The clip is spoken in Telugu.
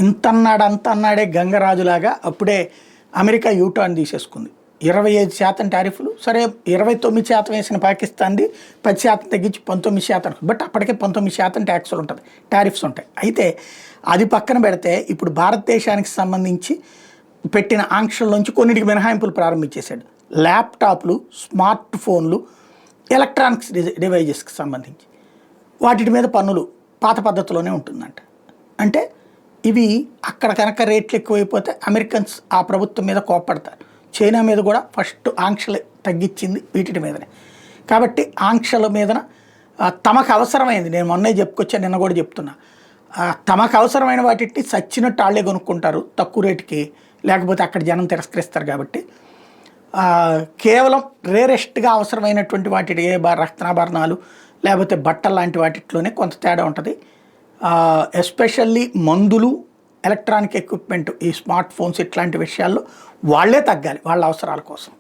ఇంతన్నాడు అంత అన్నాడే గంగరాజులాగా అప్పుడే అమెరికా యూటర్న్ తీసేసుకుంది. 25% టారిఫ్లు, సరే 29% వేసిన పాకిస్తాన్ది 10% తగ్గించి 19%. బట్ అప్పటికే 19% ట్యాక్సులు ఉంటుంది, టారిఫ్స్ ఉంటాయి. అయితే అది పక్కన పెడితే ఇప్పుడు భారతదేశానికి సంబంధించి పెట్టిన ఆంక్షల్లోంచి కొన్నిటికి మినహాయింపులు ప్రారంభించేశాడు. ల్యాప్టాప్లు, స్మార్ట్ ఫోన్లు, ఎలక్ట్రానిక్స్ డివైజెస్కి సంబంధించి వాటి మీద పన్నులు పాత పద్ధతిలోనే ఉంటుందంట. అంటే ఇవి అక్కడ కనుక రేట్లు ఎక్కువైపోతే అమెరికన్స్ ఆ ప్రభుత్వం మీద కోప్పడతారు. చైనా మీద కూడా ఫస్ట్ ఆంక్షలు తగ్గించింది వీటి మీదనే. కాబట్టి ఆంక్షల మీదన తమకు అవసరమైంది, నేను మొన్నే చెప్పుకొచ్చా, నిన్న కూడా చెప్తున్నా, తమకు అవసరమైన వాటిని చచ్చినట్టు వాళ్ళే కొనుక్కుంటారు తక్కువ రేటుకి, లేకపోతే అక్కడ జనం తిరస్కరిస్తారు. కాబట్టి కేవలం రేరెస్ట్గా అవసరమైనటువంటి వాటి రత్నాభరణాలు లేకపోతే బట్టలు లాంటి వాటిలోనే కొంత తేడా ఉంటుంది. ఎస్పెషల్లీ మందులు, ఎలక్ట్రానిక్ ఎక్విప్మెంట్, ఈ స్మార్ట్ ఫోన్స్ ఇట్లాంటి విషయాల్లో వాళ్ళే తగ్గాలి వాళ్ళ అవసరాల కోసం.